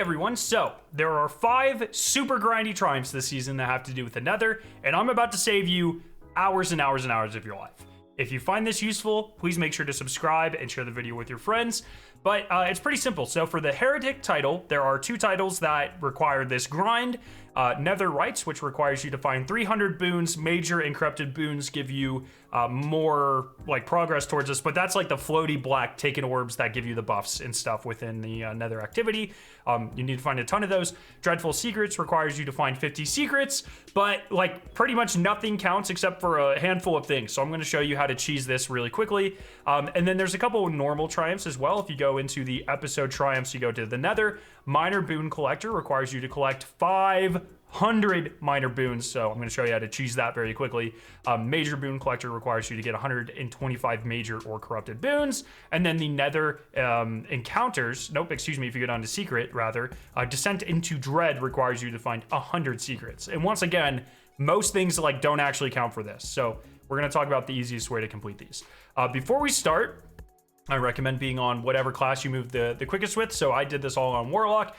everyone, so there are 5 super grindy triumphs this season that have to do with the Nether, and I'm about to save you hours and hours and hours of your life. If you find this useful, please make sure to subscribe and share the video with your friends. But it's pretty simple. So for the Heretic title, there are 2 titles that require this grind. Nether Rights, which requires you to find 300 boons. Major and corrupted boons give you more like progress towards this, but that's like the floaty black taken orbs that give you the buffs and stuff within the Nether activity. You need to find a ton of those. Dreadful Secrets requires you to find 50 secrets, but like pretty much nothing counts except for a handful of things. So I'm going to show you how to cheese this really quickly. And then there's a couple of normal triumphs as well. If you go into the episode triumphs, you go to the Nether. Minor Boon Collector requires you to collect 500 minor boons, so I'm going to show you how to cheese that very quickly. Major Boon Collector requires you to get 125 major or corrupted boons, and then the Nether encounters, if you go down to Secret, rather, Descent into Dread requires you to find 100 secrets. And once again, most things like don't actually count for this, so we're going to talk about the easiest way to complete these. Before we start, I recommend being on whatever class you move the quickest with. So I did this all on Warlock.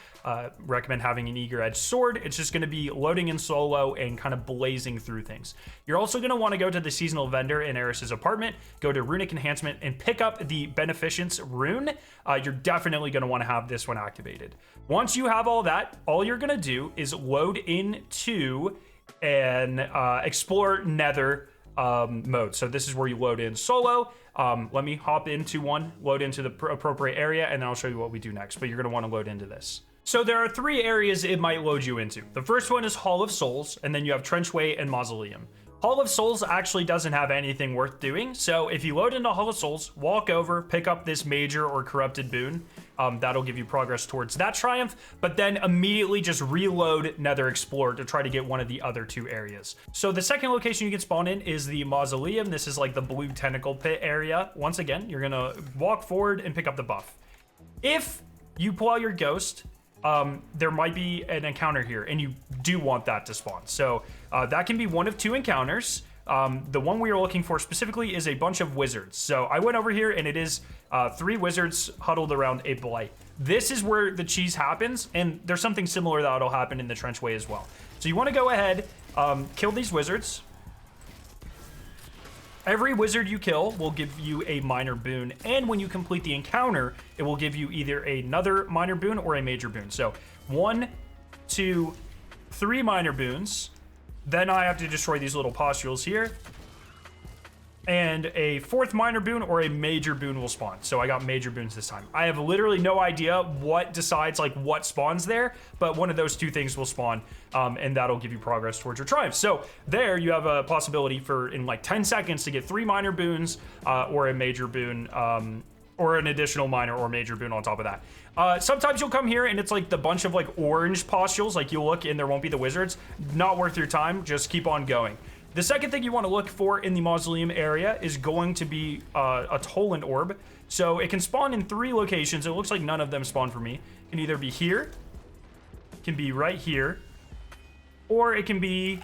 Recommend having an eager edge sword. It's just going to be loading in solo and kind of blazing through things. You're also going to want to go to the seasonal vendor in Eris's apartment, go to runic enhancement and pick up the beneficence rune. You're definitely going to want to have this one activated. Once you have all that, all you're going to do is load into an explore Nether mode. So this is where you load in solo. Let me hop into one, load into the appropriate area, and then I'll show you what we do next, but you're going to want to load into this. So there are 3 areas it might load you into. The first one is Hall of Souls, and then you have Trenchway and Mausoleum. Hall of Souls actually doesn't have anything worth doing, so if you load into Hall of Souls, walk over, pick up this major or corrupted boon. That'll give you progress towards that triumph, but then immediately just reload Nether Explorer to try to get one of the other 2 areas. So the second location you can spawn in is the Mausoleum. This is like the blue tentacle pit area. Once again, you're gonna walk forward and pick up the buff. If you pull out your ghost, there might be an encounter here, and you do want that to spawn. So that can be one of 2 encounters. The one we are looking for specifically is a bunch of wizards. So I went over here, and it is 3 wizards huddled around a blight. This is where the cheese happens, and there's something similar that'll happen in the Trenchway as well. So you want to go ahead, kill these wizards. Every wizard you kill will give you a minor boon, and when you complete the encounter, it will give you either another minor boon or a major boon. So 1, 2, 3 minor boons. Then I have to destroy these little pustules here. And a 4th minor boon or a major boon will spawn. So I got major boons this time. I have literally no idea what decides like what spawns there, but one of those 2 things will spawn, and that'll give you progress towards your triumph. So there you have a possibility for in like 10 seconds to get 3 minor boons or a major boon, or an additional minor or major boon on top of that. Sometimes you'll come here and it's like the bunch of like orange pustules, like you'll look and there won't be the wizards. Not worth your time, just keep on going. The second thing you want to look for in the Mausoleum area is going to be a Toland orb. So it can spawn in 3 locations. It looks like none of them spawn for me. It can either be here, it can be right here, or it can be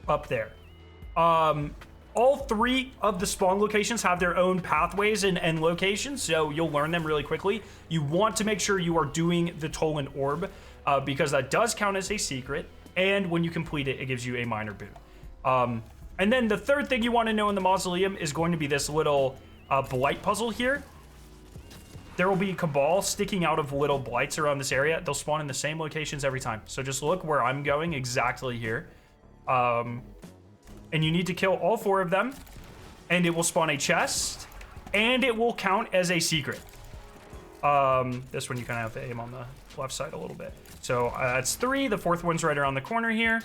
up there. All 3 of the spawn locations have their own pathways and locations, so you'll learn them really quickly. You want to make sure you are doing the Toland orb because that does count as a secret, and when you complete it, it gives you a minor boon. And then the third thing you want to know in the Mausoleum is going to be this little blight puzzle here. There will be Cabal sticking out of little blights around this area. They'll spawn in the same locations every time. So just look where I'm going exactly here. And you need to kill all 4 of them, and it will spawn a chest, and it will count as a secret. This one you kind of have to aim on the left side a little bit. So that's 3. The 4th one's right around the corner here.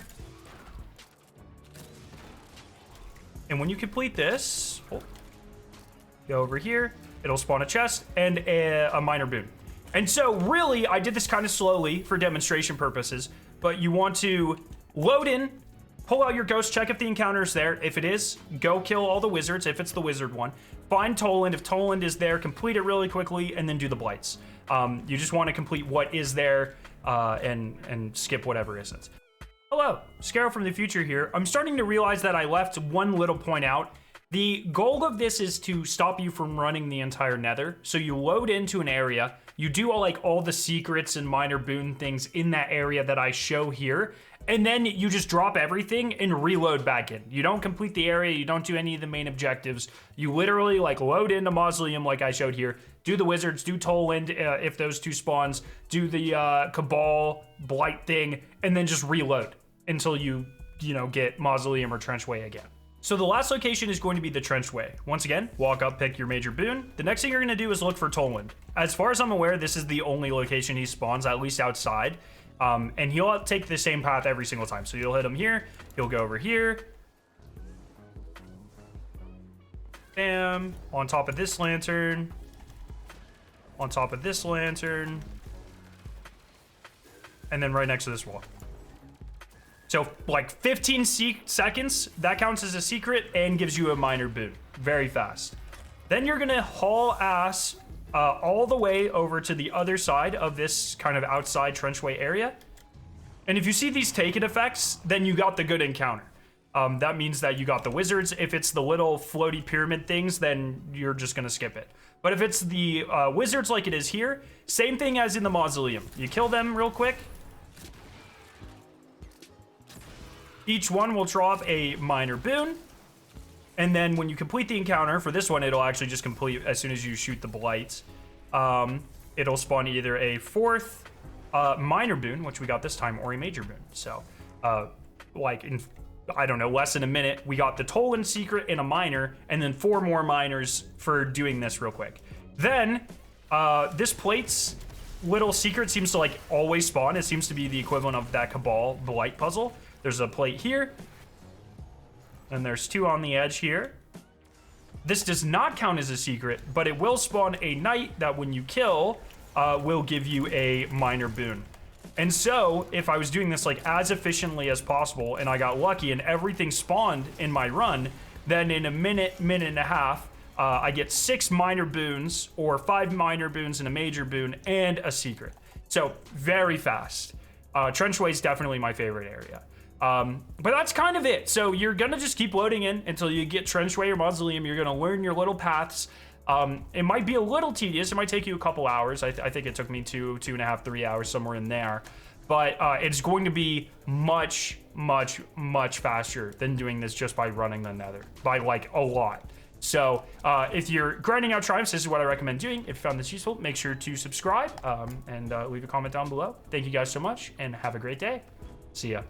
And when you complete this, go over here, it'll spawn a chest and a minor boon. And so really, I did this kind of slowly for demonstration purposes, but you want to load in, pull out your ghost, check if the encounter is there. If it is, go kill all the wizards if it's the wizard one. Find Toland. If Toland is there, complete it really quickly and then do the blights. You just want to complete what is there and skip whatever isn't. Hello, Skarrow from the future here. I'm starting to realize that I left one little point out. The goal of this is to stop you from running the entire Nether. So you load into an area, You do all the secrets and minor boon things in that area that I show here, and then you just drop everything and reload back in. You don't complete the area, you don't do any of the main objectives. You literally load into Mausoleum like I showed here, do the wizards, do Toland if those two spawns, do the Cabal Blight thing, and then just reload until you get Mausoleum or Trenchway again. So the last location is going to be the Trenchway. Once again, walk up, pick your major boon. The next thing you're going to do is look for Toland. As far as I'm aware, this is the only location he spawns, at least outside. And he'll take the same path every single time. So you'll hit him here, he'll go over here. Bam, on top of this lantern. On top of this lantern. And then right next to this wall. So 15 seconds, that counts as a secret and gives you a minor boon. Very fast. Then you're gonna haul ass all the way over to the other side of this kind of outside Trenchway area. And if you see these taken effects, then you got the good encounter. That means that you got the wizards. If it's the little floaty pyramid things, then you're just gonna skip it. But if it's the wizards like it is here, same thing as in the Mausoleum. You kill them real quick. Each one will drop a minor boon. And then when you complete the encounter, for this one, it'll actually just complete as soon as you shoot the blight. It'll spawn either a fourth minor boon, which we got this time, or a major boon. So, in, I don't know, less than a minute, we got the Toland secret and a minor, and then 4 more minors for doing this real quick. Then, this plate's little secret seems to always spawn. It seems to be the equivalent of that Cabal Blight puzzle. There's a plate here, and there's 2 on the edge here. This does not count as a secret, but it will spawn a knight that when you kill, will give you a minor boon. And so, if I was doing this as efficiently as possible, and I got lucky and everything spawned in my run, then in a minute and a half, I get 6 minor boons, or 5 minor boons and a major boon, and a secret. So, very fast. Trenchway is definitely my favorite area. But that's kind of it. So you're gonna just keep loading in until you get Trenchway or Mausoleum. You're gonna learn your little paths. It might be a little tedious. It might take you a couple hours. I think it took me 2.5, 3 hours, somewhere in there. But it's going to be much faster than doing this just by running the Nether, by a lot. So if you're grinding out triumphs, this is what I recommend doing. If you found this useful, make sure to subscribe and leave a comment down below. Thank you guys so much, and have a great day. See ya.